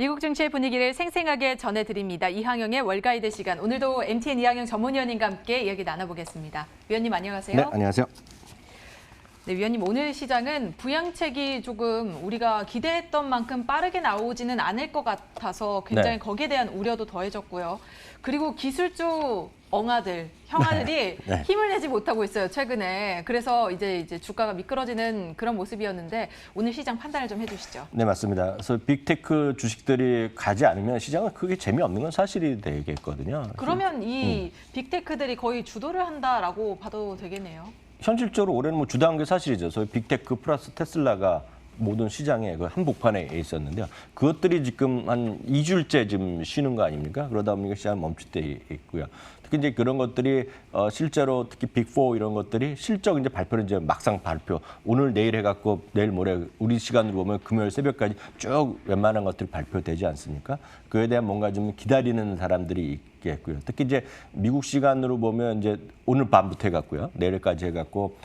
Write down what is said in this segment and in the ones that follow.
미국 증시의 분위기를 생생하게 전해드립니다. 이항영의 월가이드 시간. 오늘도 MTN 이항영 전문위원님과 함께 이야기 나눠보겠습니다. 위원님 안녕하세요. 네, 안녕하세요. 네, 위원님 오늘 시장은 부양책이 조금 우리가 기대했던 만큼 빠르게 나오지는 않을 것 같아서 굉장히 거기에 대한 우려도 더해졌고요. 그리고 기술주 엉아들, 형아들이 네. 힘을 내지 못하고 있어요, 최근에. 그래서 이제 주가가 미끄러지는 그런 모습이었는데 오늘 시장 판단을 좀 해주시죠. 네, 맞습니다. 그래서 빅테크 주식들이 가지 않으면 시장은 크게 재미없는 건 사실이 되겠거든요. 그러면 이 빅테크들이 거의 주도를 한다라고 봐도 되겠네요. 현실적으로 올해는 뭐 주도한 게 사실이죠. 소위 빅테크 플러스 테슬라가 모든 시장에 그 한복판에 있었는데요. 그것들이 지금 한 2주일째 지금 쉬는 거 아닙니까? 그러다 보니까 시장 멈칫돼 있고요. 특히 이제 그런 것들이 실제로 특히 빅4 이런 것들이 실적 이제 발표를 이제 막상 발표 오늘 내일 해갖고 내일 모레 우리 시간으로 보면 금요일 새벽까지 쭉 웬만한 것들이 발표되지 않습니까? 그에 대한 뭔가 좀 기다리는 사람들이 있겠고요. 특히 이제 미국 시간으로 보면 이제 오늘 밤부터 해갖고요. 내일까지 해갖고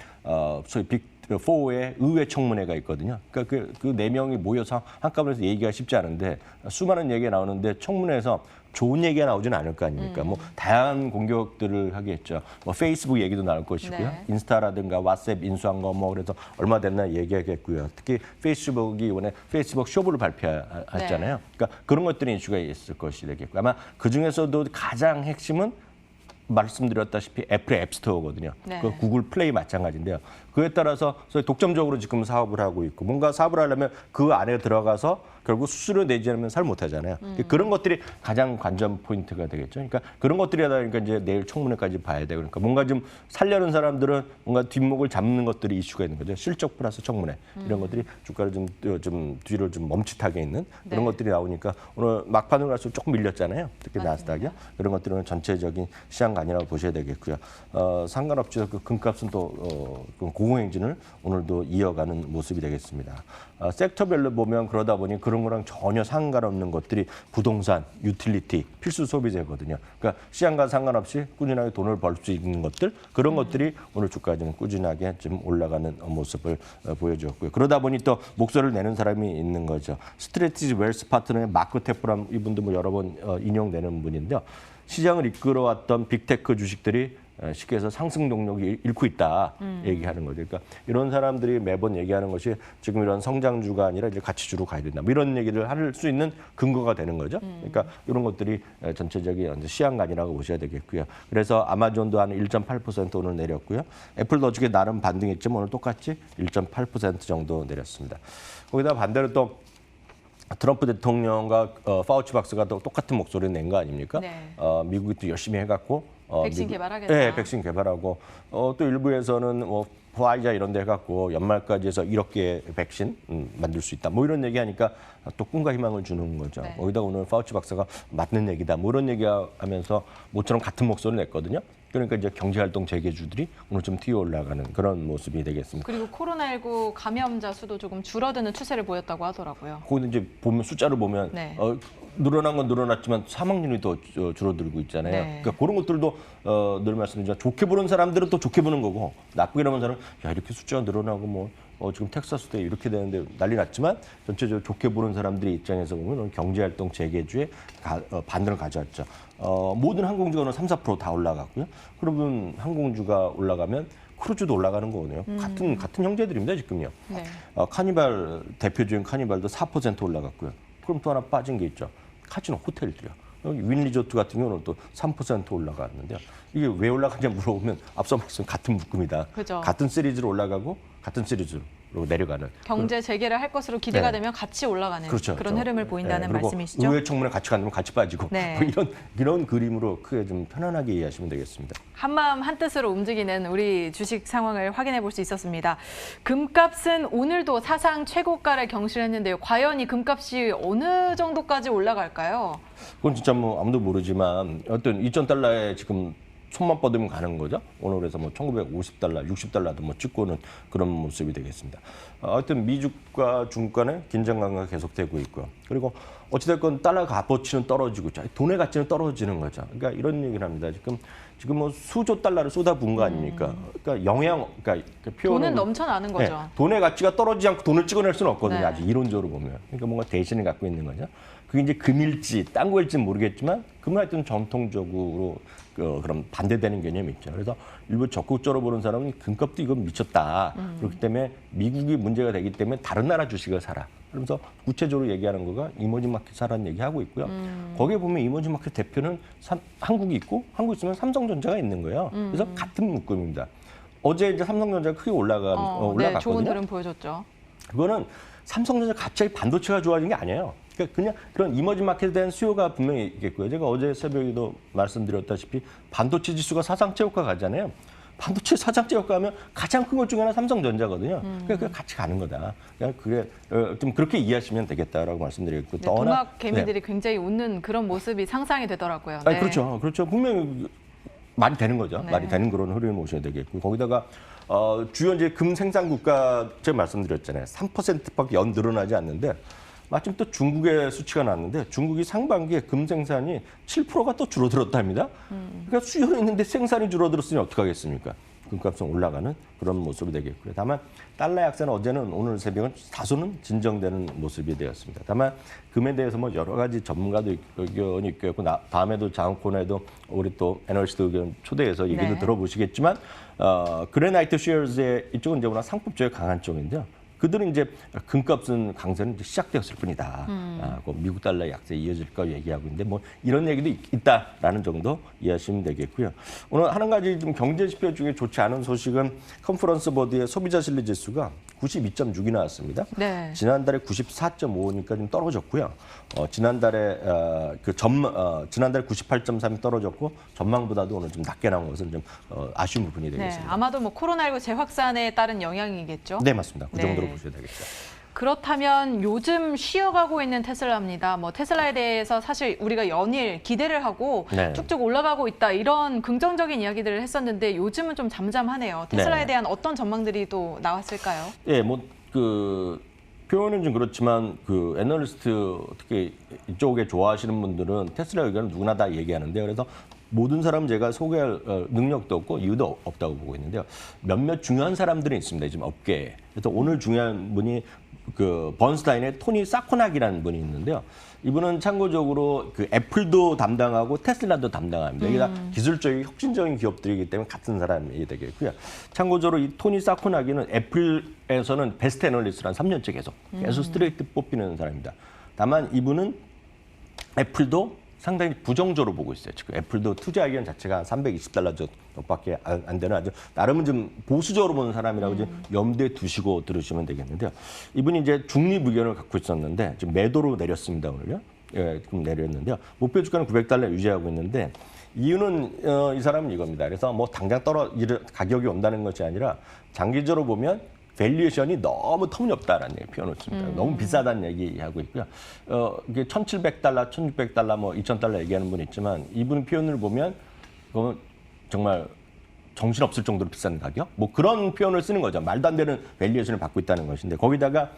소위 빅4의 의회 청문회가 있거든요. 그러니까 그 4명이 모여서 한꺼번에 얘기가 쉽지 않은데 수많은 얘기가 나오는데 청문회에서 좋은 얘기가 나오지는 않을 거 아닙니까? 뭐 다양한 공격들을 하겠죠. 뭐 페이스북 얘기도 나올 것이고요. 네. 인스타라든가 왓츠앱 인수한 거 뭐 그래서 얼마 됐나 얘기하겠고요. 특히 페이스북이 이번에 페이스북 쇼부를 발표했잖아요. 그러니까 그런 것들이 이슈가 있을 것이 되겠고 아마 그 중에서도 가장 핵심은 말씀드렸다시피 애플의 앱스토어거든요. 네. 그 구글 플레이 마찬가지인데요. 그에 따라서 소위 독점적으로 지금 사업을 하고 있고 뭔가 사업을 하려면 그 안에 들어가서 결국 수수료 내지 않으면 살 못하잖아요. 그런 것들이 가장 관전 포인트가 되겠죠. 그러니까 그런 것들이 하다 보니까 이제 내일 청문회까지 봐야 되고 그러니까 뭔가 좀 살려는 사람들은 뭔가 뒷목을 잡는 것들이 이슈가 있는 거죠. 실적 플러스 청문회 이런 것들이 주가를 좀 뒤로 좀 멈칫하게 있는 그런 것들이 나오니까 오늘 막판으로 갈수록 조금 밀렸잖아요. 특히 나스닥이요. 그런 것들은 전체적인 시장 간이라고 보셔야 되겠고요. 상관없이 그 금값은 또 고공행진을 오늘도 이어가는 모습이 되겠습니다. 섹터별로 보면 그러다 보니 그런 거랑 전혀 상관없는 것들이 부동산, 유틸리티, 필수 소비재거든요. 그러니까 시장과 상관없이 꾸준하게 돈을 벌 수 있는 것들 그런 것들이 오늘 주가 좀 꾸준하게 좀 올라가는 모습을 보여주었고요. 그러다 보니 또 목소리를 내는 사람이 있는 거죠. 스트레티지 웰스 파트너의 마크 테프람 이분도 뭐 여러 번 인용되는 분인데요. 시장을 이끌어왔던 빅테크 주식들이 쉽게 해서 상승 동력이 잃고 있다 얘기하는 거죠. 그러니까 이런 사람들이 매번 얘기하는 것이 지금 이런 성장주가 아니라 이제 가치주로 가야 된다. 뭐 이런 얘기를 할 수 있는 근거가 되는 거죠. 그러니까 이런 것들이 전체적인 시향간이라고 보셔야 되겠고요. 그래서 아마존도 한 1.8% 오늘 내렸고요. 애플도 어저께 나름 반등했지만 오늘 똑같이 1.8% 정도 내렸습니다. 거기다 반대로 또 트럼프 대통령과 파우치 박사가 또 똑같은 목소리를 낸 거 아닙니까? 네. 미국이 또 열심히 해갖고 백신 개발하겠다. 네, 백신 개발하고 또 일부에서는 뭐 화이자 이런 데 해갖고 연말까지 해서 1억 개의 백신 만들 수 있다. 뭐 이런 얘기하니까 또 꿈과 희망을 주는 거죠. 네. 거기다 오늘 파우치 박사가 맞는 얘기다. 뭐 이런 얘기하면서 모처럼 같은 목소리를 냈거든요. 그러니까 이제 경제활동 재개주들이 오늘 좀 튀어 올라가는 그런 모습이 되겠습니다. 그리고 코로나19 감염자 수도 조금 줄어드는 추세를 보였다고 하더라고요. 거기는 이제 보면 숫자를 보면 네. 늘어난 건 늘어났지만 사망률이 더 줄어들고 있잖아요. 네. 그러니까 그런 것들도 늘 말씀드리지만 좋게 보는 사람들은 또 좋게 보는 거고 나쁘게 보는 사람은 야 이렇게 숫자가 늘어나고 뭐 지금 텍사스도 이렇게 되는데 난리 났지만 전체적으로 좋게 보는 사람들의 입장에서 보면 경제활동 재개주에 반등을 가져왔죠. 모든 항공주가 오늘 3, 4% 다 올라갔고요. 그러면 항공주가 올라가면 크루즈도 올라가는 거거든요. 같은 형제들입니다, 지금요. 네. 카니발, 대표적인 카니발도 4% 올라갔고요. 그럼 또 하나 빠진 게 있죠. 카지노 호텔들이요. 여기 윈리조트 같은 경우는 또 3% 올라갔는데요. 이게 왜 올라가냐 물어보면 앞서 말씀 같은 묶음이다. 그죠. 같은 시리즈로 올라가고 같은 시리즈로 내려가는. 경제 재개를 할 것으로 기대가 네. 되면 같이 올라가는 그렇죠, 그런 그렇죠. 흐름을 보인다는 그리고 말씀이시죠? 의회 청문회 같이 간다면 같이 빠지고 네. 뭐 이런 그림으로 크게 좀 편안하게 이해하시면 되겠습니다. 한마음 한뜻으로 움직이는 우리 주식 상황을 확인해 볼 수 있었습니다. 금값은 오늘도 사상 최고가를 경신했는데요. 과연 이 금값이 어느 정도까지 올라갈까요? 그건 진짜 뭐 아무도 모르지만 어떤 2,000달러에 지금 손만 뻗으면 가는 거죠. 오늘 그래서 뭐 1950달러, 60달러도 뭐 찍고는 그런 모습이 되겠습니다. 하여튼 미주가 중간에 긴장 강화가 계속되고 있고요. 그리고 어찌됐건 달러 값어치는 떨어지고 돈의 가치는 떨어지는 거죠. 그러니까 이런 얘기를 합니다. 지금 뭐 수조 달러를 쏟아부은 거 아닙니까? 그러니까 그러니까 돈은 넘쳐나는 거죠. 네, 돈의 가치가 떨어지지 않고 돈을 찍어낼 수는 없거든요. 네. 아직 이론적으로 보면. 그러니까 뭔가 대신을 갖고 있는 거죠. 그게 이제 금일지, 딴 거일지는 모르겠지만 금은 하여튼 전통적으로 그럼 반대되는 개념이 있죠. 그래서 일부 적극적으로 보는 사람은 금값도 이건 미쳤다. 그렇기 때문에 미국이 문제가 되기 때문에 다른 나라 주식을 사라. 그러면서 구체적으로 얘기하는 거가 이머징 마켓 사라는 얘기하고 있고요. 거기에 보면 이머징 마켓 대표는 한국이 있고 한국 있으면 삼성전자가 있는 거예요. 그래서 같은 묶음입니다. 어제 이제 삼성전자가 크게 올라갔거든요. 네, 좋은 흐름 보여줬죠. 그거는 삼성전자 갑자기 반도체가 좋아진 게 아니에요. 그러니까 그냥 그런 이머징 마켓에 대한 수요가 분명히 있겠고요. 제가 어제 새벽에도 말씀드렸다시피 반도체 지수가 사상체효과 가잖아요. 반도체 사상체효과 하면 가장 큰 것 중에 하나 삼성전자거든요. 그러니까 그게 같이 가는 거다. 그냥 그게 좀 그렇게 이해하시면 되겠다라고 말씀드리겠고. 네, 동학 개미들이 굉장히 웃는 그런 모습이 상상이 되더라고요. 네. 아니, 그렇죠. 그렇죠. 분명히 말이 되는 거죠. 네. 말이 되는 그런 흐름을 보셔야 되겠고. 거기다가 주요 이제 금 생산 국가 제가 말씀드렸잖아요. 3%밖에 연 늘어나지 않는데 마침 또 중국의 수치가 나왔는데 중국이 상반기에 금 생산이 7%가 또 줄어들었답니다. 그러니까 수요는 있는데 생산이 줄어들었으니 어떡하겠습니까? 금값은 올라가는 그런 모습이 되겠고요. 다만 달러 약세는 어제는 오늘 새벽은 다소는 진정되는 모습이 되었습니다. 다만 금에 대해서 뭐 여러 가지 전문가도 의견이 있겠고 다음에도 다음 코너에도 우리 또 애널리스트 의견 초대해서 얘기도 네. 들어보시겠지만 그레나이트 쉐어즈의 이쪽은 이제 워낙 상품 쪽에 강한 쪽인데요. 그들은 이제 금값은 강세는 이제 시작되었을 뿐이다. 그 미국 달러 약세 이어질 거 얘기하고 있는데 뭐 이런 얘기도 있다라는 정도 이해하시면 되겠고요. 오늘 한 가지 좀 경제 지표 중에 좋지 않은 소식은 컨퍼런스 보드의 소비자 신뢰 지수가 92.6이 나왔습니다. 네. 지난달에 94.5니까 좀 떨어졌고요. 지난달에 지난달에 98.3이 떨어졌고 전망보다도 오늘 좀 낮게 나온 것은 좀 아쉬운 부분이 네, 되겠습니다. 아마도 뭐 코로나19 재확산에 따른 영향이겠죠. 네, 맞습니다. 그 네. 정도로 보셔야 되겠죠. 그렇다면 요즘 쉬어가고 있는 테슬라입니다. 뭐 테슬라에 대해서 사실 우리가 연일 기대를 하고 네. 쭉쭉 올라가고 있다 이런 긍정적인 이야기들을 했었는데 요즘은 좀 잠잠하네요. 테슬라에 네. 대한 어떤 전망들이 또 나왔을까요? 예, 표현은 좀 그렇지만 애널리스트 특히 이쪽에 좋아하시는 분들은 테슬라 의견은 누구나 다 얘기하는데요. 그래서 모든 사람 제가 소개할 능력도 없고 이유도 없다고 보고 있는데요. 몇몇 중요한 사람들이 있습니다. 지금 업계에. 그래서 오늘 중요한 분이 번스타인의 토니 사코낙이라는 분이 있는데요. 이분은 참고적으로 애플도 담당하고 테슬라도 담당합니다. 이게 다 기술적인 혁신적인 기업들이기 때문에 같은 사람이 되겠고요. 참고적으로 이 토니 사코낙이는 애플에서는 베스트 애널리스트를 한 3년째 계속 스트레이트 뽑히는 사람입니다. 다만 이분은 애플도 상당히 부정적으로 보고 있어요. 지금 애플도 투자 의견 자체가 $320 정도밖에 안 되는 아주 나름은 좀 보수적으로 보는 사람이라고 좀 염두에 두시고 들으시면 되겠는데요. 이분이 이제 중립 의견을 갖고 있었는데 지금 매도로 내렸습니다 오늘요. 예, 지금 내렸는데요. 목표 주가는 $900 유지하고 있는데 이유는 이 사람은 이겁니다. 그래서 뭐 당장 가격이 온다는 것이 아니라 장기적으로 보면 밸류에이션이 너무 터무니없다라는 얘기 표현을 씁니다. 너무 비싸다는 얘기하고 있고요. 이게 $1,700, $1,600, 뭐 $2,000 얘기하는 분이 있지만 이분 표현을 보면 그건 정말 정신없을 정도로 비싼 가격? 뭐 그런 표현을 쓰는 거죠. 말도 안 되는 밸류에이션을 받고 있다는 것인데 거기다가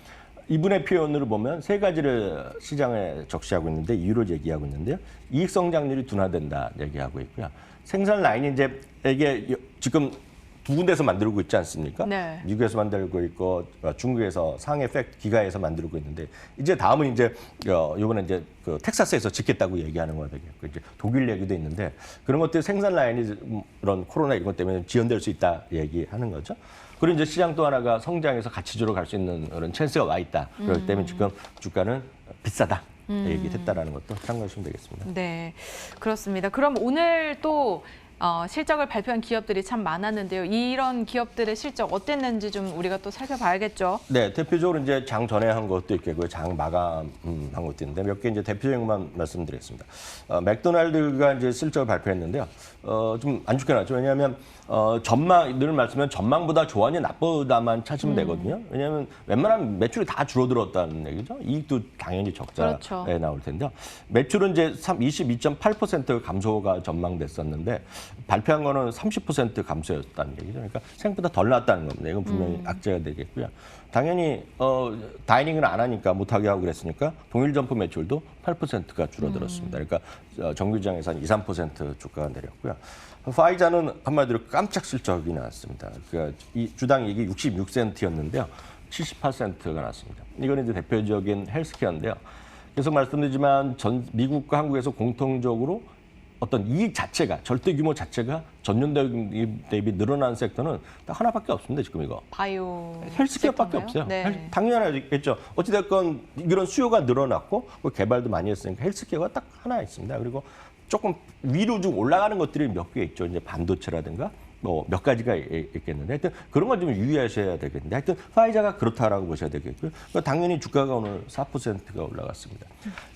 이분의 표현으로 보면 세 가지를 시장에 적시하고 있는데 이유를 얘기하고 있는데요. 이익 성장률이 둔화된다 얘기하고 있고요. 생산 라인이 이제 이게 지금 두 군데서 만들고 있지 않습니까? 네. 미국에서 만들고 있고 중국에서 상해 기가에서 만들고 있는데 이제 다음은 이제 이번에 이제 텍사스에서 짓겠다고 얘기하는 거 되겠고 이제 독일 얘기도 있는데 그런 것들 생산 라인이 그런 코로나 이런 것 때문에 지연될 수 있다 얘기하는 거죠. 그리고 이제 시장 또 하나가 성장해서 가치주로 갈 수 있는 그런 찬스가 와 있다. 그렇기 때문에 지금 주가는 비싸다. 얘기했다라는 것도 참고하시면 되겠습니다. 네, 그렇습니다. 그럼 오늘 또 실적을 발표한 기업들이 참 많았는데요. 이런 기업들의 실적 어땠는지 좀 우리가 또 살펴봐야겠죠. 네, 대표적으로 이제 장 전에 한 것도 있겠고요. 장 마감한 것도 있는데 몇 개 이제 대표적인 것만 말씀드리겠습니다. 맥도날드가 이제 실적을 발표했는데요. 좀 안 좋게 나왔죠. 왜냐하면 늘 말씀하면 전망보다 좋아하냐 나쁘다만 찾으면 되거든요. 왜냐하면 웬만하면 매출이 다 줄어들었다는 얘기죠. 이익도 당연히 적자에 그렇죠. 나올 텐데요. 매출은 이제 22.8% 감소가 전망됐었는데 발표한 거는 30% 감소였다는 얘기죠. 그러니까 생각보다 덜 나왔다는 겁니다. 이건 분명히 악재가 되겠고요. 당연히 다이닝을 안 하니까 못하게 하고 그랬으니까 동일 점포 매출도 8%가 줄어들었습니다. 그러니까 정규시장에서 한 2, 3% 주가가 내렸고요. 파이자는 한마디로 깜짝 실적이 나왔습니다. 그러니까 이 주당 이익이 66센트였는데요. 78센트가 나왔습니다. 이거는 이제 대표적인 헬스케어인데요. 계속 말씀드리지만 미국과 한국에서 공통적으로 어떤 이익 자체가 절대 규모 자체가 전년 대비 늘어난 섹터는 딱 하나밖에 없습니다. 지금 이거. 바이오 헬스케어밖에 섹터인가요? 없어요. 네. 당연하겠죠. 어찌됐건 이런 수요가 늘어났고 개발도 많이 했으니까 헬스케어가 딱 하나 있습니다. 그리고 조금 위로 좀 올라가는 것들이 몇 개 있죠. 이제 반도체라든가 뭐 몇 가지가 있겠는데 하여튼 그런 건 좀 유의하셔야 되겠는데 하여튼 파이자가 그렇다라고 보셔야 되겠고요. 그러니까 당연히 주가가 오늘 4%가 올라갔습니다.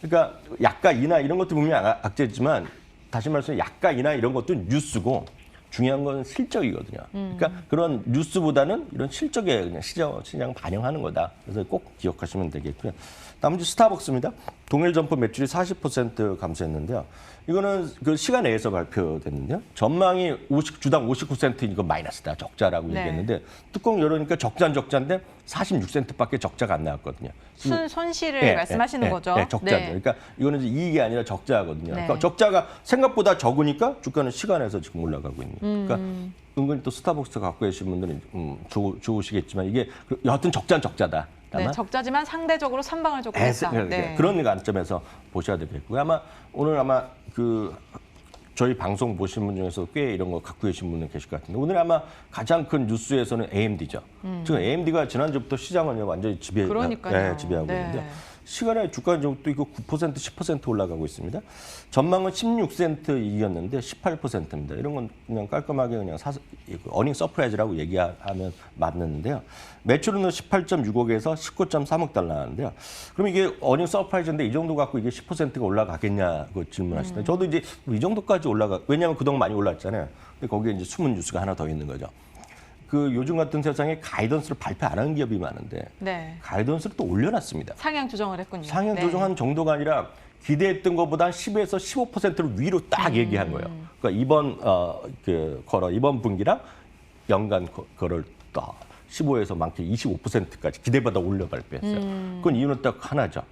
그러니까 약가 인하 이런 것도 분명히 악재지만 다시 말해서 약가 인하 이런 것도 뉴스고 중요한 건 실적이거든요. 그러니까 그런 뉴스보다는 이런 실적에 그냥 시장 반영하는 거다. 그래서 꼭 기억하시면 되겠고요. 다음 주 스타벅스입니다. 동일 점포 매출이 40% 감소했는데요. 이거는 그 시간 내에서 발표됐는데요. 전망이 주당 59센트 이거 마이너스다. 적자라고 네. 얘기했는데 뚜껑 열으니까 적자인데 46센트밖에 적자가 안 나왔거든요. 손실을 말씀하시는 거죠? 네, 적자죠. 그러니까 이거는 이제 이익이 아니라 적자거든요. 네. 그러니까 적자가 생각보다 적으니까 주가는 시간에서 지금 올라가고 있는 거예요. 그러니까 은근히 또 스타벅스 갖고 계신 분들은 좋으시겠지만 이게 여하튼 적자는 적자다. 네, 적자지만 상대적으로 선방을 조금 했다. 네. 그런 관점에서 보셔야 되겠고요. 오늘 그 저희 방송 보신 분 중에서 꽤 이런 거 갖고 계신 분은 계실 것 같은데 오늘 아마 가장 큰 뉴스에서는 AMD죠. 지금 AMD가 지난주부터 시장을 완전히 지배하고 있는데 시간에 주가 또 이거 9% 10% 올라가고 있습니다. 전망은 16센트 이익이었는데 18%입니다. 이런 건 그냥 깔끔하게 그냥 어닝 서프라이즈라고 얘기하면 맞는데요. 매출은 18.6억에서 19.3억 달러 나왔는데요. 그럼 이게 어닝 서프라이즈인데 이 정도 갖고 이게 10%가 올라가겠냐고 질문하시는데 저도 이제 이 정도까지 왜냐하면 그동안 많이 올랐잖아요. 근데 거기에 이제 숨은 뉴스가 하나 더 있는 거죠. 그 요즘 같은 세상에 가이던스를 발표 안 하는 기업이 많은데 가이던스를 또 올려놨습니다. 상향 조정을 했군요. 상향 조정한 정도가 아니라 기대했던 것보다 10에서 15%를 위로 딱 얘기한 거예요. 그러니까 이번 분기랑 연간 거를 딱 15에서 많게 25%까지 기대보다 올려 발표했어요. 그건 이유는 딱 하나죠.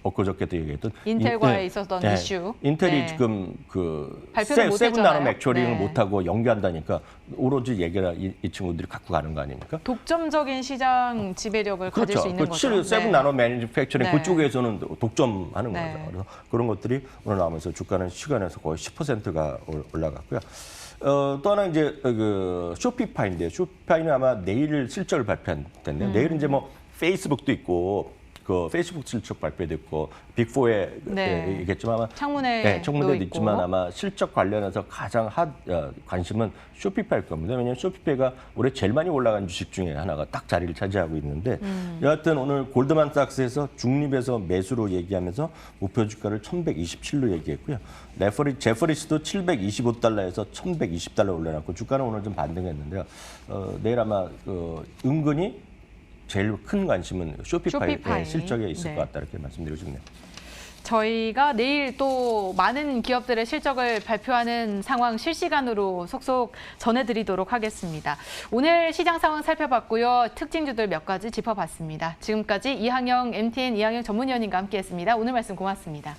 엊그저께도 얘기했던 인텔과에 있었던 이슈. 인텔이 지금 그 발표를 못 세븐 했잖아요. 나노 맥처링을 못하고 연기한다니까 오로지 얘기가 이 친구들이 갖고 가는 거 아닙니까? 독점적인 시장 지배력을 가질 수 있는 거죠. 세븐 나노 매니팩처링 그쪽에서는 독점하는 거죠. 그래서 그런 것들이 오늘 나오면서 주가는 시간에서 거의 10%가 올라갔고요. 또 하나 이제 그 쇼피파이인데 쇼피파이는 아마 내일 실적을 발표할 텐데 내일은 이제 뭐 페이스북도 있고 그 페이스북 실적 발표됐고 빅4에 있겠지만 아마 청문회도 있지만 아마 실적 관련해서 가장 관심은 쇼피파이일 겁니다. 왜냐하면 쇼피파이가 올해 제일 많이 올라간 주식 중에 하나가 딱 자리를 차지하고 있는데 여하튼 오늘 골드만삭스에서 중립에서 매수로 얘기하면서 목표 주가를 1127로 얘기했고요. 제퍼리스도 725달러에서 1120달러 올려놨고 주가는 오늘 좀 반등했는데요. 내일 아마 은근히 제일 큰 관심은 쇼피파이 실적에 있을 것 같다 이렇게 말씀드리고 싶네요. 저희가 내일 또 많은 기업들의 실적을 발표하는 상황 실시간으로 속속 전해드리도록 하겠습니다. 오늘 시장 상황 살펴봤고요. 특징주들 몇 가지 짚어봤습니다. 지금까지 이항영 MTN 이항영 전문위원님과 함께했습니다. 오늘 말씀 고맙습니다.